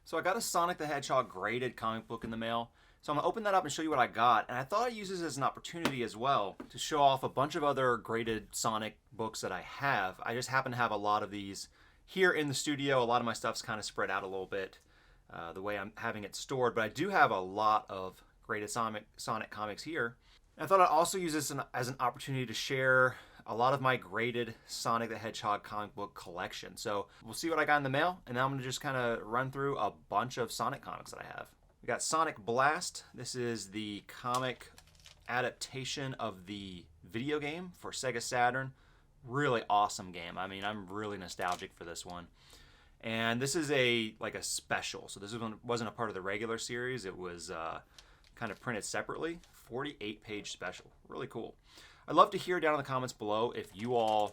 So I got a Sonic the Hedgehog graded comic book in the mail. So I'm going to open that up and show you what I got. And I thought I'd use this as an opportunity as well to show off a bunch of other graded Sonic books that I have. I just happen to have a lot of these here in the studio. A lot of my stuff's kind of spread out a little bit the way I'm having it stored. But I do have a lot of graded Sonic comics here. And I thought I'd also use this as an opportunity to share a lot of my graded Sonic the Hedgehog comic book collection. So we'll see what I got in the mail, and now I'm going to just kind of run through a bunch of Sonic comics that I have. We got Sonic Blast. This is the comic adaptation of the video game for Sega Saturn. Really awesome game. I mean, I'm really nostalgic for this one. And this is a special. So this wasn't a part of the regular series. It was kind of printed separately. 48-page special. Really cool. I'd love to hear down in the comments below if you all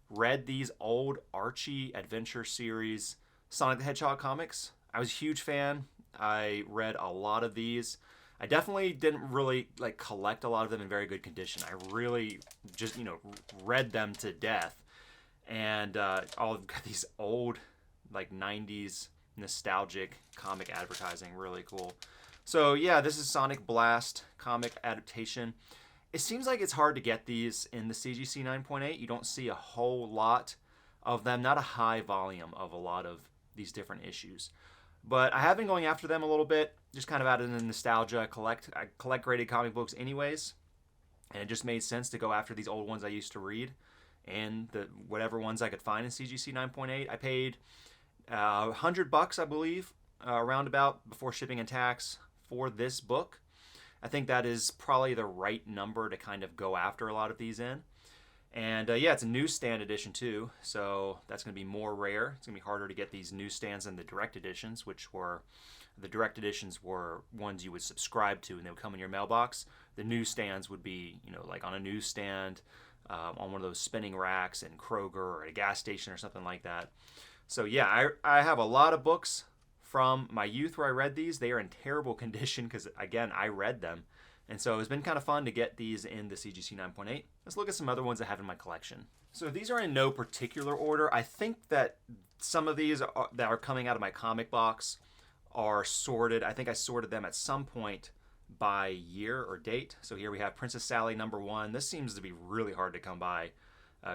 read these old Archie Adventure Series Sonic the Hedgehog comics. I was a huge fan. I read a lot of these. I definitely didn't really collect a lot of them in very good condition. I really just read them to death, and all got these old 90s nostalgic comic advertising. Really cool. So yeah, this is Sonic Blast comic adaptation. It seems like it's hard to get these in the CGC 9.8. You don't see a whole lot of them, not a high volume of a lot of these different issues. But I have been going after them a little bit, just kind of out of the nostalgia. I collect graded comic books anyways, and it just made sense to go after these old ones I used to read and whatever ones I could find in CGC 9.8. I paid $100, I believe, roundabout before shipping and tax for this book. I think that is probably the right number to kind of go after a lot of these in. And yeah, it's a newsstand edition too, so that's going to be more rare. It's going to be harder to get these newsstands than the direct editions, the direct editions were ones you would subscribe to and they would come in your mailbox. The newsstands would be, on a newsstand, on one of those spinning racks in Kroger or at a gas station or something like that. So yeah, I have a lot of books from my youth where I read these. They are in terrible condition because, again, I read them. And so it's been kind of fun to get these in the CGC 9.8. Let's look at some other ones I have in my collection. So these are in no particular order. I think that some of these that are coming out of my comic box are sorted. I think I sorted them at some point by year or date. So here we have Princess Sally #1. This seems to be really hard to come by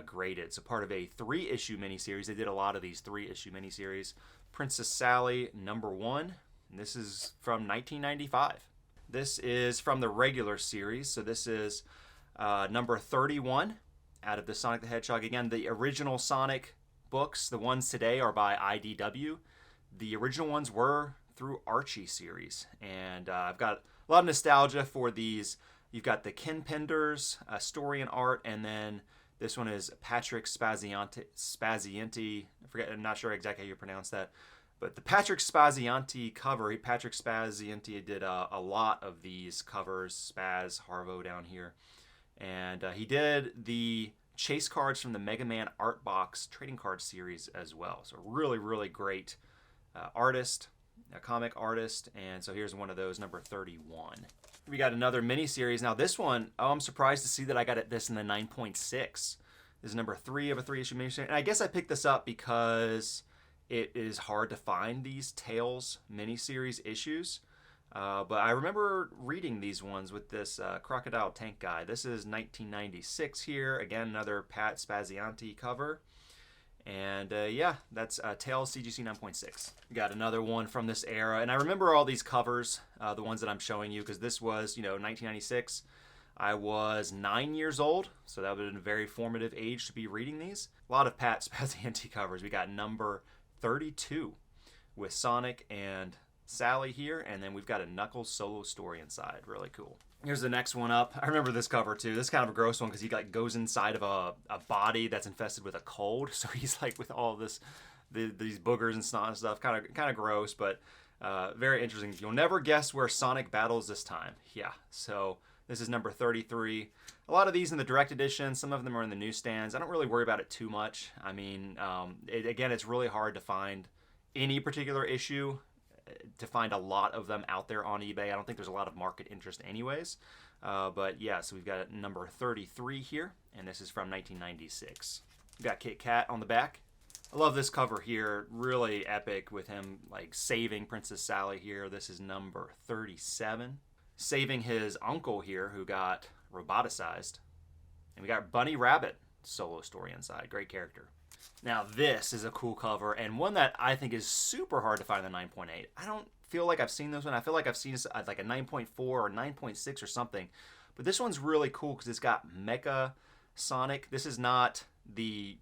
graded. So part of a 3-issue miniseries. They did a lot of these 3-issue miniseries. Princess Sally #1. And this is from 1995. This is from the regular series. So this is number 31 out of the Sonic the Hedgehog. Again, the original Sonic books, the ones today are by IDW. The original ones were through Archie series. And I've got a lot of nostalgia for these. You've got the Ken Penders story and art, and then this one is Patrick Spazianti. I'm not sure exactly how you pronounce that. But the Patrick Spazianti cover, Patrick Spazianti did a lot of these covers, Spaz, Harvo down here. And he did the chase cards from the Mega Man Art Box trading card series as well. So really, really great artist, a comic artist. And so here's one of those, number 31. We got another mini-series. Now this one, I'm surprised to see that I got this in the 9.6. This is number 3 of a 3-issue mini-series. And I guess I picked this up because it is hard to find these Tales mini-series issues. But I remember reading these ones with this Crocodile Tank guy. This is 1996 here. Again, another Pat Spazianti cover. And yeah, that's Tales CGC 9.6. We got another one from this era. And I remember all these covers, the ones that I'm showing you, because this was, 1996. I was 9 years old, so that would have been a very formative age to be reading these. A lot of Pat Spazianti covers. We got number 32 with Sonic and Sally here, and then we've got a Knuckles solo story inside. Really cool. Here's the next one up. I remember this cover too. This is kind of a gross one because he goes inside of a body that's infested with a cold. So he's with all these boogers and snot and stuff. Kind of gross, but very interesting. You'll never guess where Sonic battles this time. Yeah. So this is number 33. A lot of these in the direct edition. Some of them are in the newsstands. I don't really worry about it too much. I mean, again, it's really hard to find any particular issue, to find a lot of them out there on eBay. I don't think there's a lot of market interest anyways. But yeah, so we've got number 33 here, and this is from 1996. We've got Kit Kat on the back. I love this cover here. Really epic with him like saving Princess Sally here. This is number 37. Saving his uncle here who got roboticized. And we got Bunny Rabbit solo story inside. Great character. Now this is a cool cover and one that I think is super hard to find in the 9.8. I don't feel like I've seen this one. I feel like I've seen like a 9.4 or 9.6 or something. But this one's really cool because it's got Mecha Sonic. This is not the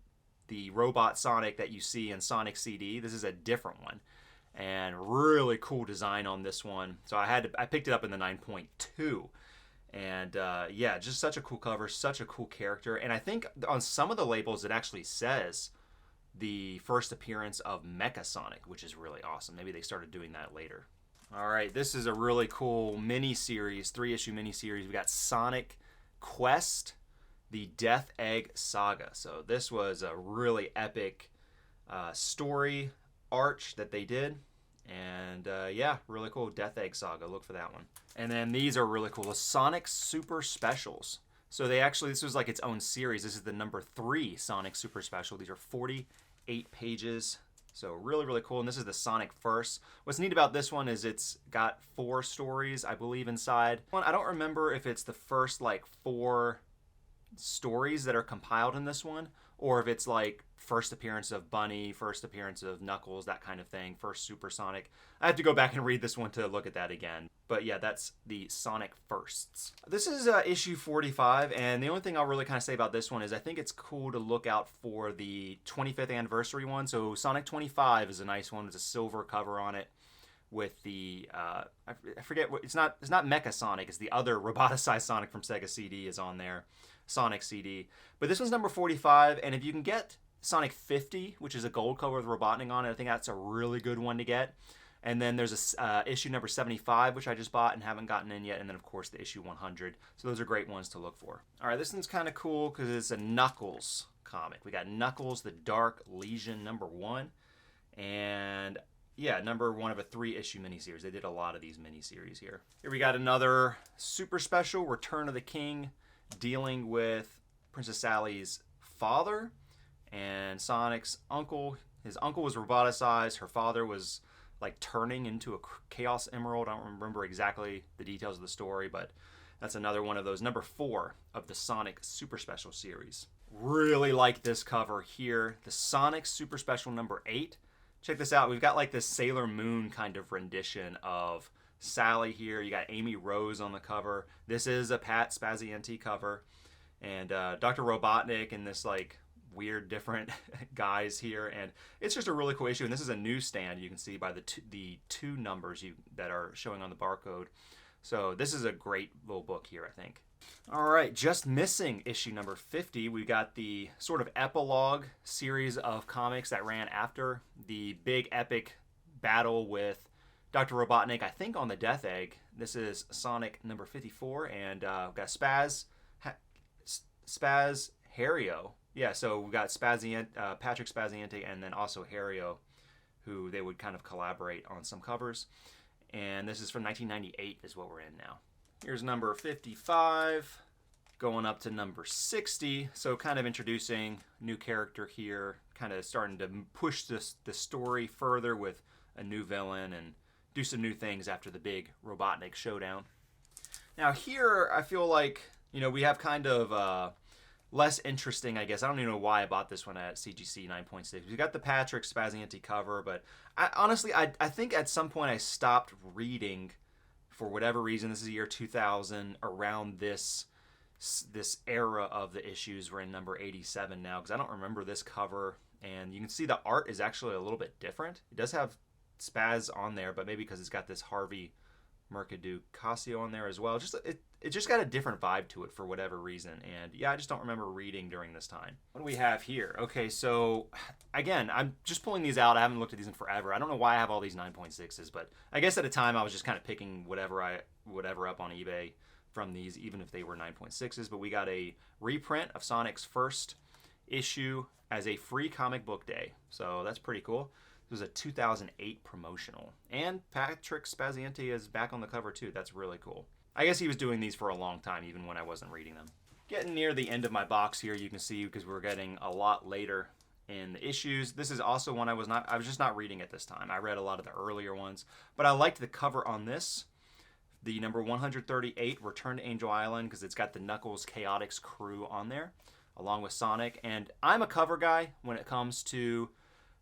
robot Sonic that you see in Sonic CD. This is a different one. And really cool design on this one. So I picked it up in the 9.2. And yeah, just such a cool cover, such a cool character. And I think on some of the labels it actually says the first appearance of Mecha Sonic, which is really awesome. Maybe they started doing that later. All right, this is a really cool mini-series, 3-issue mini-series. We got Sonic Quest, the Death Egg Saga. So this was a really epic story arch that they did. And yeah, really cool. Death Egg Saga. Look for that one. And then these are really cool. The Sonic Super Specials. So this was like its own series. This is the number 3 Sonic Super Special. These are 48 pages. So really, really cool. And this is the Sonic First. What's neat about this one is it's got 4 stories, I believe, inside. I don't remember if it's the first like 4 stories that are compiled in this one, or if it's like first appearance of Bunny, first appearance of Knuckles, that kind of thing, first Supersonic. I have to go back and read this one to look at that again. But yeah, that's the Sonic Firsts. This is issue 45, and the only thing I'll really kind of say about this one is I think it's cool to look out for the 25th anniversary one. So Sonic 25 is a nice one. It's a silver cover on it with the, I forget, it's not Mecha Sonic, it's the other roboticized Sonic from Sega CD is on there. Sonic CD. But this one's number 45, and if you can get Sonic 50, which is a gold cover with Robotnik on it, I think that's a really good one to get. And then there's a issue number 75, which I just bought and haven't gotten in yet, and then of course the issue 100. So those are great ones to look for. All right, this one's kind of cool because it's a Knuckles comic. We got Knuckles, the Dark Legion number 1, and yeah, number 1 of a 3-issue miniseries. They did a lot of these miniseries here. Here we got another super special, Return of the King, dealing with Princess Sally's father and Sonic's uncle. His uncle was roboticized. Her father was like turning into a Chaos Emerald. I don't remember exactly the details of the story, but that's another one of those. Number 4 of the Sonic Super Special series. Really like this cover here. The Sonic Super Special number 8. Check this out. We've got like this Sailor Moon kind of rendition of Sally here. You got Amy Rose on the cover. This is a Pat Spazienti cover. And Dr. Robotnik and this like weird different guys here. And it's just a really cool issue. And this is a newsstand, you can see by the two numbers that are showing on the barcode. So this is a great little book here, I think. All right, just missing issue number 50. We got the sort of epilogue series of comics that ran after the big epic battle with Dr. Robotnik, I think on the Death Egg. This is Sonic number 54, and we've got Spaz Hario. Yeah, so we've got Patrick Spazienti and then also Hario, who they would kind of collaborate on some covers. And this is from 1998 is what we're in now. Here's number 55, going up to number 60. So kind of introducing new character here, kind of starting to push the story further with a new villain and do some new things after the big Robotnik showdown. Now here, I feel like, you know, we have kind of less interesting, I guess. I don't even know why I bought this one at CGC 9.6. We got the Patrick Spazienti cover, but honestly, I think at some point I stopped reading for whatever reason. This is the year 2000, around this era of the issues. We're in number 87 now, because I don't remember this cover. And you can see the art is actually a little bit different. It does have Spaz on there, but maybe because it's got this Harvey Mercadou Casio on there as well. It just got a different vibe to it for whatever reason. And yeah, I just don't remember reading during this time. What do we have here? Okay, so again, I'm just pulling these out. I haven't looked at these in forever. I don't know why I have all these 9.6s, but I guess at a time I was just kind of picking whatever up on eBay from these, even if they were 9.6s. But we got a reprint of Sonic's first issue as a free comic book day. So that's pretty cool. This was a 2008 promotional. And Patrick Spazienti is back on the cover too. That's really cool. I guess he was doing these for a long time, even when I wasn't reading them. Getting near the end of my box here, you can see, because we're getting a lot later in the issues. This is also one I was just not reading at this time. I read a lot of the earlier ones, but I liked the cover on this. The number 138, Return to Angel Island, because it's got the Knuckles Chaotix crew on there, along with Sonic. And I'm a cover guy when it comes to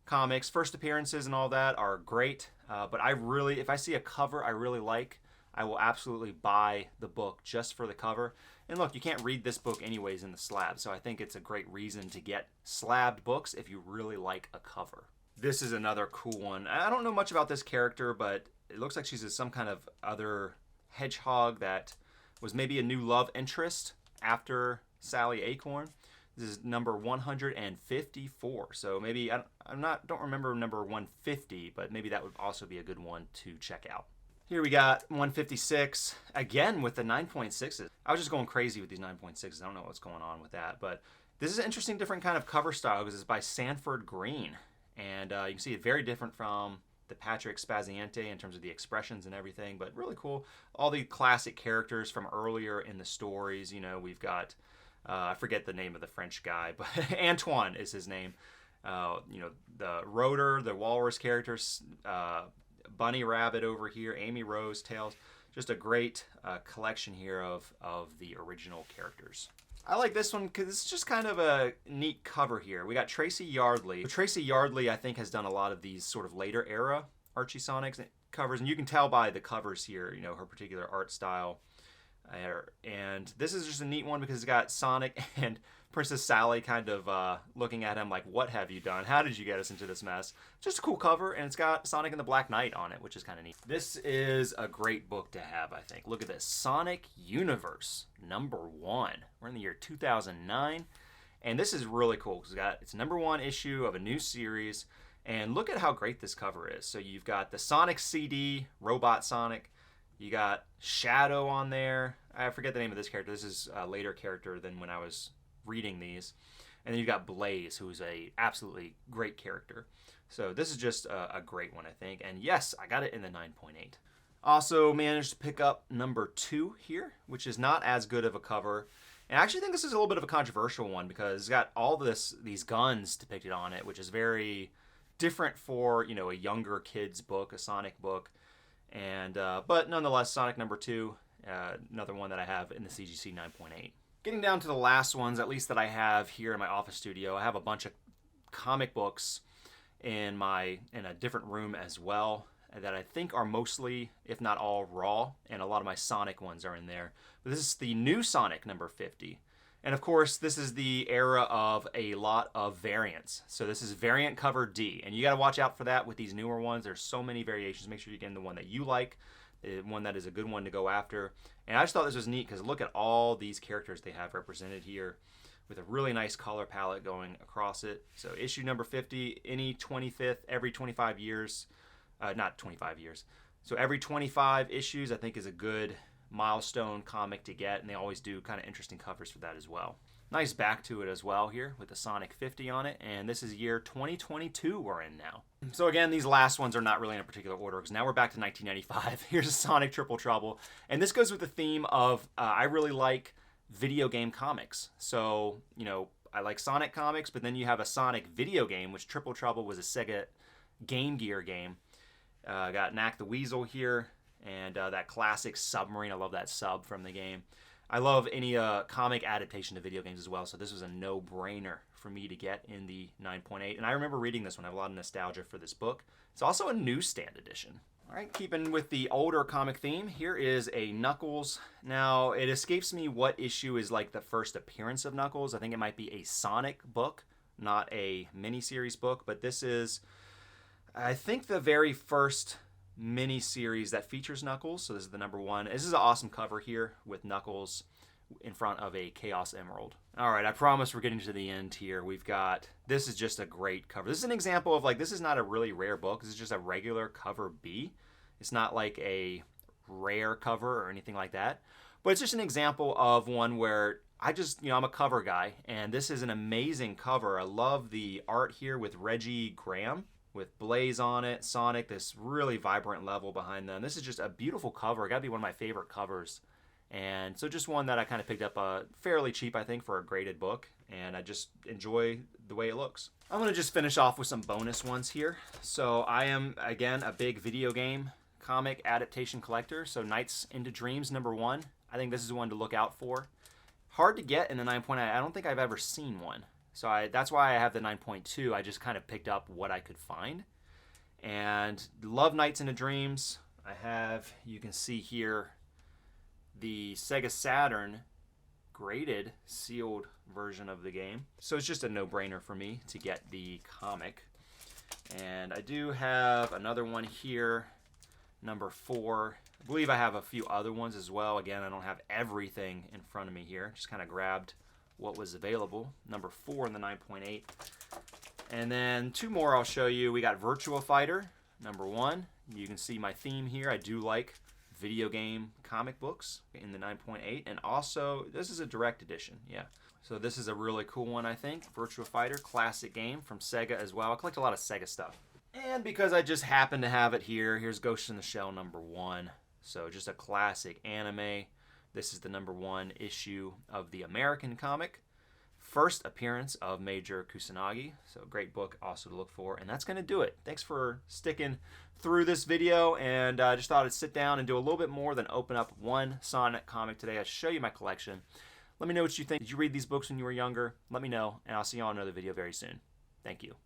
comics. First appearances and all that are great, but if I see a cover I really like, I will absolutely buy the book just for the cover. And look, you can't read this book anyways in the slab, so I think it's a great reason to get slabbed books if you really like a cover. This is another cool one. I don't know much about this character, but it looks like she's some kind of other hedgehog that was maybe a new love interest after Sally Acorn. This is number 154. So maybe don't remember number 150, but maybe that would also be a good one to check out. Here we got 156 again with the 9.6s. I was just going crazy with these 9.6s. I don't know what's going on with that, but this is an interesting, different kind of cover style because it's by Sanford Green, and you can see it very different from the Patrick Spaziante in terms of the expressions and everything, but really cool. All the classic characters from earlier in the stories. You know, we've got, I forget the name of the French guy, but Antoine is his name. You know, the Rotor, the Walrus characters, Bunny Rabbit over here, Amy Rose, Tails. Just a great collection here of the original characters. I like this one because it's just kind of a neat cover here. We got Tracy Yardley. Tracy Yardley, I think, has done a lot of these sort of later era Archie Sonics covers, and you can tell by the covers here, you know, her particular art style. And this is just a neat one because it's got Sonic and Princess Sally kind of looking at him like, what have you done? How did you get us into this mess? Just a cool cover, and it's got Sonic and the Black Knight on it, which is kind of neat. This is a great book to have, I think. Look at this. Sonic Universe, number 1. We're in the year 2009, and this is really cool because it's number 1 issue of a new series, and look at how great this cover is. So you've got the Sonic CD, Robot Sonic. You got Shadow on there. I forget the name of this character. This is a later character than when I was reading these. And then you've got Blaze, who's a absolutely great character. So this is just a great one, I think. And yes, I got it in the 9.8. Also managed to pick up number 2 here, which is not as good of a cover. And I actually think this is a little bit of a controversial one because it's got all these guns depicted on it, which is very different for, you know, a younger kid's book, a Sonic book. And but nonetheless, Sonic number 2, another one that I have in the CGC 9.8. Getting down to the last ones, at least that I have here in my office studio, I have a bunch of comic books in a different room as well that I think are mostly, if not all, raw, and a lot of my Sonic ones are in there. But this is the new Sonic number 50. And of course, this is the era of a lot of variants. So this is variant cover D, and you got to watch out for that with these newer ones. There's so many variations. Make sure you get in the one that you like, the one that is a good one to go after. And I just thought this was neat because look at all these characters they have represented here with a really nice color palette going across it. So issue number 50, any 25th, every 25 years, not 25 years. So every 25 issues I think is a good milestone comic to get, and they always do kind of interesting covers for that as well. Nice back to it as well here with the Sonic 50 on it, and this is year 2022 we're in now. So again, these last ones are not really in a particular order because now we're back to 1995. Here's a Sonic Triple Trouble, and this goes with the theme of I really like video game comics. So, you know, I like Sonic comics, but then you have a Sonic video game, which Triple Trouble was a Sega Game Gear game. Got Knack the Weasel here, and that classic submarine. I love that sub from the game. I love any comic adaptation to video games as well, so this was a no-brainer for me to get in the 9.8. And I remember reading this one. I have a lot of nostalgia for this book. It's also a newsstand edition. All right, keeping with the older comic theme, here is a Knuckles. Now, it escapes me what issue is like the first appearance of Knuckles. I think it might be a Sonic book, not a miniseries book, but this is, I think, the very first mini-series that features Knuckles. So this is the number 1. This is an awesome cover here with Knuckles in front of a Chaos Emerald. All right, I promise we're getting to the end here. This is just a great cover. This is an example of, like, this is not a really rare book. This is just a regular cover B. It's not like a rare cover or anything like that. But it's just an example of one where I'm a cover guy, and this is an amazing cover. I love the art here with Reggie Graham, with Blaze on it, Sonic, this really vibrant level behind them. This is just a beautiful cover. It got to be one of my favorite covers. And so just one that I kind of picked up fairly cheap, I think, for a graded book. and I just enjoy the way it looks. I'm going to just finish off with some bonus ones here. So I am, again, a big video game comic adaptation collector. So Nights into Dreams #1. I think this is one to look out for. Hard to get in the 9.8. I don't think I've ever seen one. So that's why I have the 9.2. I just kind of picked up what I could find. And love Nights into Dreams. I have, you can see here, the Sega Saturn graded sealed version of the game. So it's just a no-brainer for me to get the comic. And I do have another one here, #4. I believe I have a few other ones as well. Again, I don't have everything in front of me here. Just kind of grabbed what was available. #4 in the 9.8. And then 2 more I'll show you. We got Virtua Fighter, #1. You can see my theme here. I do like video game comic books in the 9.8, and also this is a direct edition. Yeah, so this is a really cool one, I think. Virtua Fighter, classic game from Sega as well. I collect a lot of Sega stuff, and because I just happen to have it here, here's Ghost in the Shell #1. So just a classic anime. This is the #1 issue of the American comic. First appearance of Major Kusanagi. So great book also to look for. And that's going to do it. Thanks for sticking through this video. And I just thought I'd sit down and do a little bit more than open up one Sonic comic today. I'll show you my collection. Let me know what you think. Did you read these books when you were younger? Let me know. And I'll see you on another video very soon. Thank you.